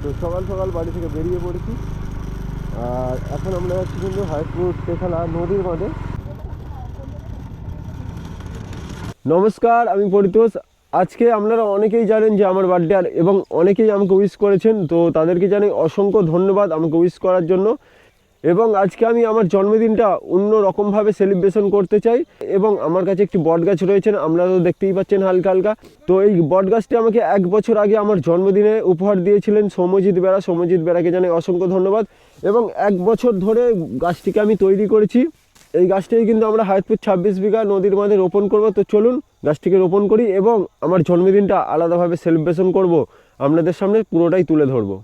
তো সকাল সকাল বাড়ি থেকে বেরিয়ে পড়েছি, আর এখন আমরা যাচ্ছি কিন্তু হাইপুর তেখালা নদীর মাঝে। নমস্কার, আমি পরিতোষ। আজকে আপনারা অনেকেই জানেন যে আমার বার্থডে, আর এবং অনেকেই আমাকে উইশ করেছেন, তো তাদেরকে জানাই অসংখ্য ধন্যবাদ আমাকে উইশ করার জন্য। এবং আজকে আমি আমার জন্মদিনটা অন্য রকমভাবে সেলিব্রেশন করতে চাই, এবং আমার কাছে একটি বট গাছ রয়েছেন, আপনারা তো দেখতেই পাচ্ছেন হালকা হালকা। তো এই বট গাছটি আমাকে 1 বছর আগে আমার জন্মদিনে উপহার দিয়েছিলেন সৌম্যজিৎ বেরা। সৌম্যজিৎ বেরাকে জানাই অসংখ্য ধন্যবাদ। এবং 1 বছর ধরে গাছটিকে আমি তৈরি করেছি। এই গাছটিকে কিন্তু আমরা হায়াতপুর 26 বিঘা নদীর মাঝে রোপণ করব। তো চলুন গাছটিকে রোপণ করি এবং আমার জন্মদিনটা আলাদাভাবে সেলিব্রেশন করব, আপনাদের সামনে পুরোটাই তুলে ধরবো।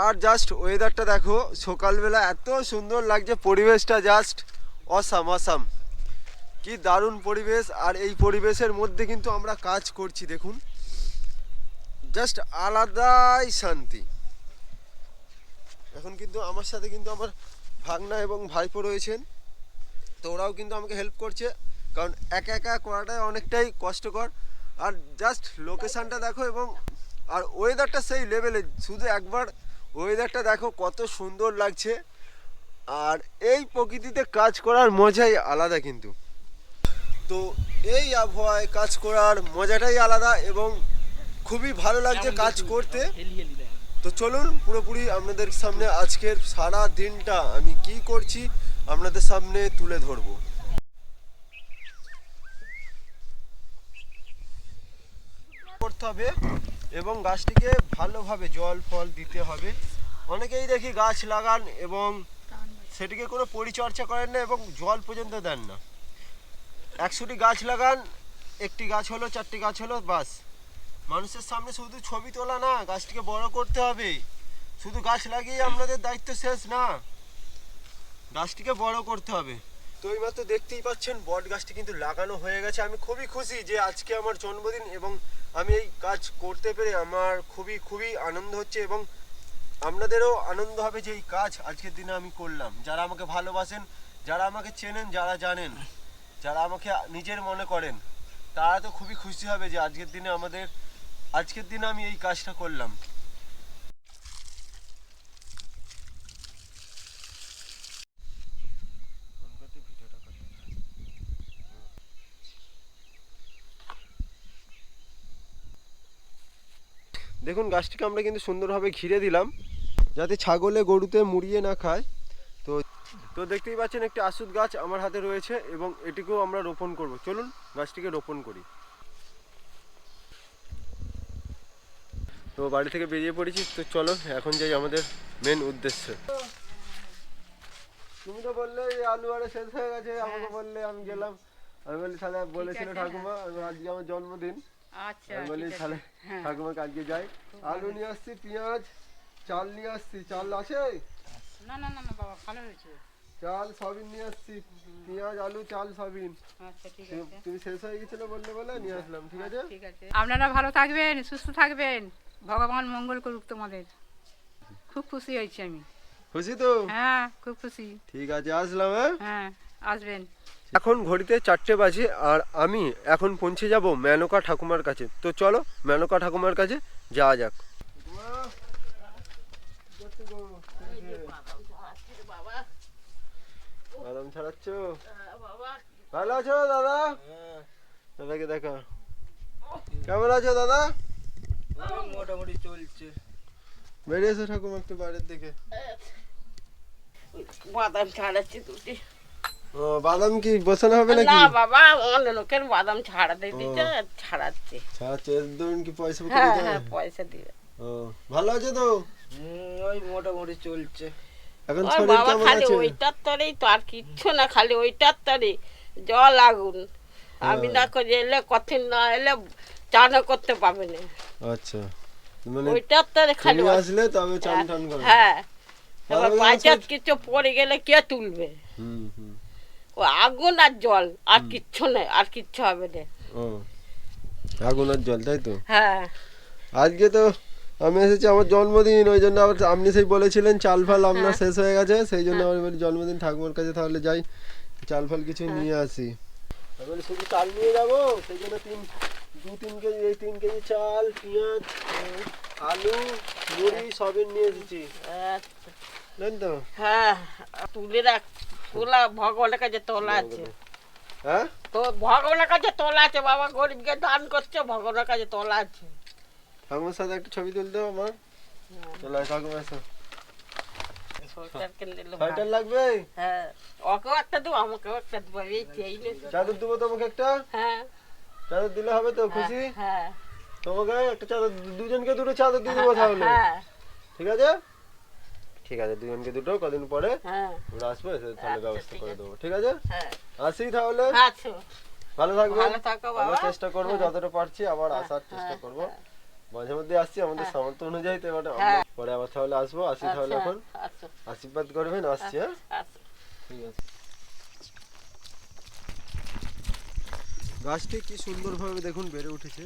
আর জাস্ট ওয়েদারটা দেখো, সকালবেলা এত সুন্দর লাগছে, পরিবেশটা জাস্ট অসাম অসাম, কি দারুণ পরিবেশ। আর এই পরিবেশের মধ্যে কিন্তু আমরা কাজ করছি, দেখুন জাস্ট আলাদাই শান্তি। এখন কিন্তু আমার সাথে কিন্তু আমার ভাগনা এবং ভাইপো রয়েছেন, তো ওরাও কিন্তু আমাকে হেল্প করছে, কারণ একা একা করাটাই অনেকটাই কষ্টকর। আর জাস্ট লোকেশানটা দেখো, এবং আর ওয়েদারটা সেই লেভেলে, শুধু একবার ওয়েদারটা দেখো কত সুন্দর লাগছে। আর এই প্রকৃতিতে কাজ করার মজাই আলাদা কিন্তু। তো এই আবহাওয়ায় কাজ করার মজাটাই আলাদা এবং খুবই ভালো লাগছে কাজ করতে। তো চলুন পুরোপুরি আপনাদের সামনে আজকের সারা দিনটা আমি কি করছি আপনাদের সামনে তুলে ধরবো। করতে হবে এবং গাছটিকে ভালোভাবে জল ফল দিতে হবে। অনেকেই দেখি গাছ লাগান এবং সেটিকে কোনো পরিচর্যা করেন না এবং জল পর্যন্ত দেন না। 100টি গাছ লাগান, একটি গাছ হলো, 4টি গাছ হলো, বাস। মানুষের সামনে শুধু ছবি তোলা না, গাছটিকে বড় করতে হবে। শুধু গাছ লাগিয়ে আপনাদের দায়িত্ব শেষ না, গাছটিকে বড় করতে হবে। তো এইমাত্র দেখতেই পাচ্ছেন বট গাছটি কিন্তু লাগানো হয়ে গেছে। আমি খুবই খুশি যে আজকে আমার জন্মদিন এবং আমি এই কাজ করতে পেরে আমার খুবই খুবই আনন্দ হচ্ছে, এবং আপনাদেরও আনন্দ হবে যে এই কাজ আজকের দিনে আমি করলাম। যারা আমাকে ভালোবাসেন, যারা আমাকে চেনেন, যারা জানেন, যারা আমাকে নিজের মনে করেন, তারা তো খুবই খুশি হবে যে আজকের দিনে আমি এই কাজটা করলাম। দেখুন গাছটিকে আমরা কিন্তু সুন্দরভাবে ঘিরে দিলাম যাতে ছাগলে গরুতে মুড়িয়ে না খায়। তো তো দেখতেই পাচ্ছেন একটি আশুত গাছ আমার হাতে রয়েছে এবং এটিকেও আমরা রোপণ করব। চলুন গাছটিকে রোপণ করি। তো বাড়ি থেকে বেরিয়ে পড়েছি, তো চলো এখন যাই আমাদের মেন উদ্দেশ্যে। তুমি তো বললে আলু আরে শেষ হয়ে গেছে, আমাকে বললে, আমি গেলাম। আমি বলি তাহলে বলেছিল ঠাকুমা আজকে আমার জন্মদিন, আমি বলি তাহলে ঠাকুমাকে আজকে যাই। আলু নিয়ে আসছি, পেঁয়াজ, চাল নিয়ে আসছি। চাল আছে? না না না না বাবা, ভালো হয়েছে। চাল সবিন নিয়ে আসছি, পেঁয়াজ আলু চাল সবিন। আচ্ছা ঠিক আছে, তুমি শেষ হয়ে গেছিল বললে বলে নিয়ে আসলাম। ঠিক আছে, ঠিক আছে। আপনারা ভালো থাকবেন, সুস্থ থাকবেন, ভগবান মঙ্গল করুক তোমাদের। খুব খুশি হয়েছি আমি। খুশি তো? হ্যাঁ খুব খুশি। ঠিক আছে, আসলাম। হ্যাঁ আসবেন। এখন ঘড়িতে 4টে বাজে আর আমি এখন পৌঁছে যাব মেনকা ঠাকুমার কাছে। তো চলো মেনকা ঠাকুমার কাছে যাওয়া যাক। বাদাম ছাড়াচ্ছ? ভালো আছো দাদা? দাদাকে দেখা। কেমন আছো দাদা? মোটামুটি চলছে। বেরিয়ে এসো ঠাকুমা একটু বাইরের দিকে। বাদাম ছাড়াচ্ছি দুটি। ও বাদাম কি বসানো হবে নাকি? না বাবা, অন্য লোকের বাদাম ছাড়াতে দিচ্ছে, ছাড়াচ্ছে। ছাড়াচ্ছে, ধরুন কি পয়সা হ্যাঁ দিতে হ্যাঁ হবে? পয়সা দিবে। ও ভালো আছে তো? ওই মোটামুটি চলছে। এখন ওর শরীর বাবা কেমন খালি আছে? ওইটার তরেই তো, আর কিচ্ছু না, খালি ওইটার তরে জল আগুন। আমি না করে এলে কঠিন না এলে চানও করতে পারবে না। আচ্ছা, মানে ওইটার তরে খালি তুমি আসলে তবে চান টান করে? হ্যাঁ, এবার তাহলে বাজার কিছু পড়ে গেলে কে তুলবে? হুম হুম। ও আগুন আর জল, আর কিচ্ছু নেই, আর কিচ্ছু হবে না। ও আগুন আর জল, তাই তো? হ্যাঁ আজকে তো আমি এসেছি আমার জন্মদিন, ওই জন্য আবার আপনি সেই বলেছিলেন চাল ফাল আপনার শেষ হয়ে গেছে, সেই জন্য আমি বলি জন্মদিন ঠাকুমার কাছে তাহলে যাই চাল ফাল কিছু নিয়ে আসি। আমি বলি শুধু চাল নিয়ে যাবো, সেই জন্য 2-3 কেজি, এই 3 কেজি চাল, পেঁয়াজ, আলু, মুড়ি সবই নিয়ে এসেছি। আচ্ছা জানেন তো? হ্যাঁ তুলে রাখ, তোলা ভগবানের কাছে তোলা আছে, হ্যাঁ তো ভগবানের কাছে তোলা আছে বাবা, গরিবকে দান করছে ভগবানের কাছে তোলা আছে। ঠাকুমার সাথে একটা ছবি তুলতে হবে আমার। চলো ঠাকুমা এসো। সরকারকে নিলে ভালো। সোয়েটার লাগবে? হ্যাঁ ওকেও একটা দেবো আমাকেও একটা দেবো, এই চেয়ে নিয়েছি। চাদর দেবো তোমাকে একটা? হ্যাঁ চাদর দিলে হবে তো? খুশি? হ্যাঁ তোমাকে একটা চাদর, দুজনকে দুটো চাদর দিয়ে দেবো তাহলে। হ্যাঁ ঠিক আছে? ঠিক আছে, দুজনকে দুটো, কদিন পরে হ্যাঁ আমরা আসবো, এসে তাহলে আচ্ছা, ব্যবস্থা ঠিক করে আছে। দেবো। ঠিক আছে? হ্যাঁ আসি তাহলে। আচ্ছা ভালো থাকবে। ভালো থাকো বাবা। আমরা চেষ্টা করবো হ্যাঁ। যতটা পারছি আবার আসার চেষ্টা হ্যাঁ, করবো। হ্যাঁ। মাঝে মধ্যে আসছি আমাদের সামর্থ্য অনুযায়ী, তো এবার হ্যাঁ। পরে আবার তাহলে আসবো। আসি তাহলে আচ্ছা এখন আচ্ছা আশীর্বাদ করবেন। আসছি। হ্যাঁ আচ্ছা। ঠিক আছে। গাছটি কি সুন্দরভাবে দেখুন বেড়ে উঠেছে।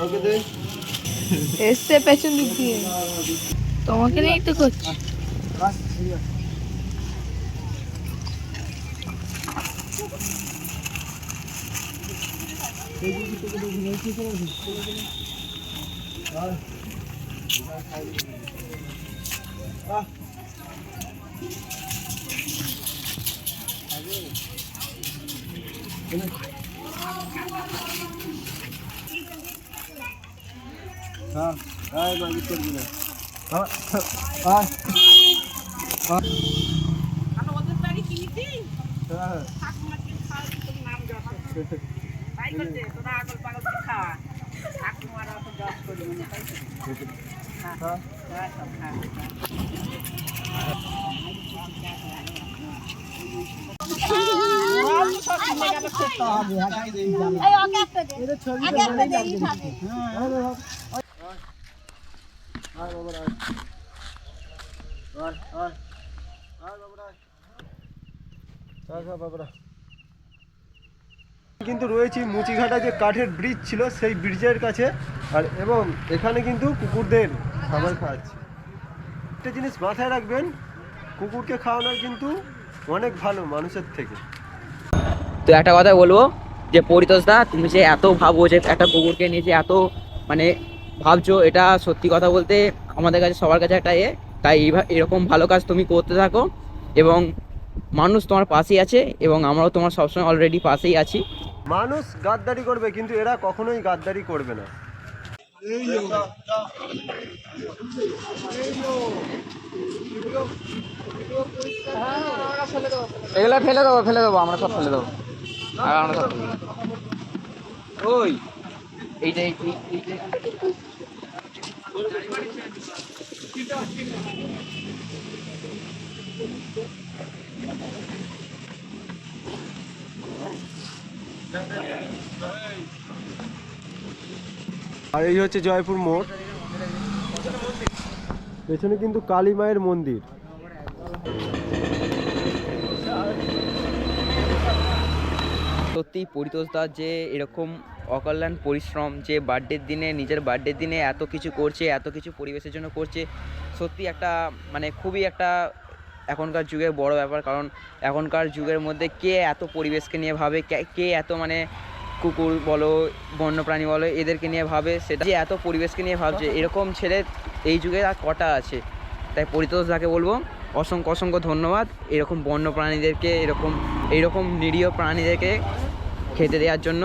ওকে দে। এসছে পেছন দিক দিয়ে, তোমাকে নিয়েই তো করছি। হ্যাঁ হ্যাঁ বাজি করবি না। হ্যাঁ ওদের বাড়ি কিনেছি হ্যাঁ ঠাকুমাকে খাওয়া তোর নাম যশ তাই করছে, তোরা আগল পাগল খাওয়া ঠাকুমারা তো যশ করবি না, তাই তো? হ্যাঁ হ্যাঁ, সব খাওয়া। কিন্তু রয়েছে মুচিঘাটা যে কাঠের ব্রিজ ছিল সেই ব্রিজের কাছে, আর এবং এখানে কিন্তু কুকুরদের খাবার খাওয়াচ্ছে। একটা জিনিস মাথায় রাখবেন, কুকুরকে খাওয়ানোর কিন্তু অনেক ভালো মানুষের থেকে। তো একটা কথা বলবো যে পরিতোষদা, তুমি যে এত ভাবো যে একটা কুকুরকে নিয়ে যে এত মানে ভাবছো, এটা সত্যি কথা বলতে আমাদের কাছে সবার কাছে একটা তাই এরকম ভালো কাজ তুমি করতে থাকো, এবং মানুষ তোমার পাশেই আছে, এবং আমরাও তোমার সবসময় অলরেডি পাশেই আছি। মানুষ গাদ্দারি করবে কিন্তু এরা কখনোই গাদ্দারি করবে না। এগুলো ফেলে দেবো আমরা সব ফেলে দেবো। আর আমরা সব ওই এইটাই আর এই হচ্ছে জয়পুর মোড়, পেছনে কিন্তু কালী মায়ের মন্দির। সত্যি পরিতোষদার যে এরকম অকল্যাণ পরিশ্রম, যে বার্থডের দিনে নিজের বার্থডের দিনে এত কিছু করছে, এত কিছু পরিবেশের জন্য করছে, সত্যি একটা মানে খুবই একটা এখনকার যুগের বড় ব্যাপার। কারণ এখনকার যুগের মধ্যে কে এত পরিবেশকে নিয়ে ভাবে, কে এত মানে কুকুর বলো বন্যপ্রাণী বলো এদেরকে নিয়ে ভাবে, সেটা যে এত পরিবেশকে নিয়ে ভাবছে, এরকম ছেলে এই যুগে আর কটা আছে। তাই পরিতোষদাকে বলবো অসংখ্য অসংখ্য ধন্যবাদ এরকম বন্যপ্রাণীদেরকে, এইরকম নিরীহ প্রাণীদেরকে খেতে দেওয়ার জন্য।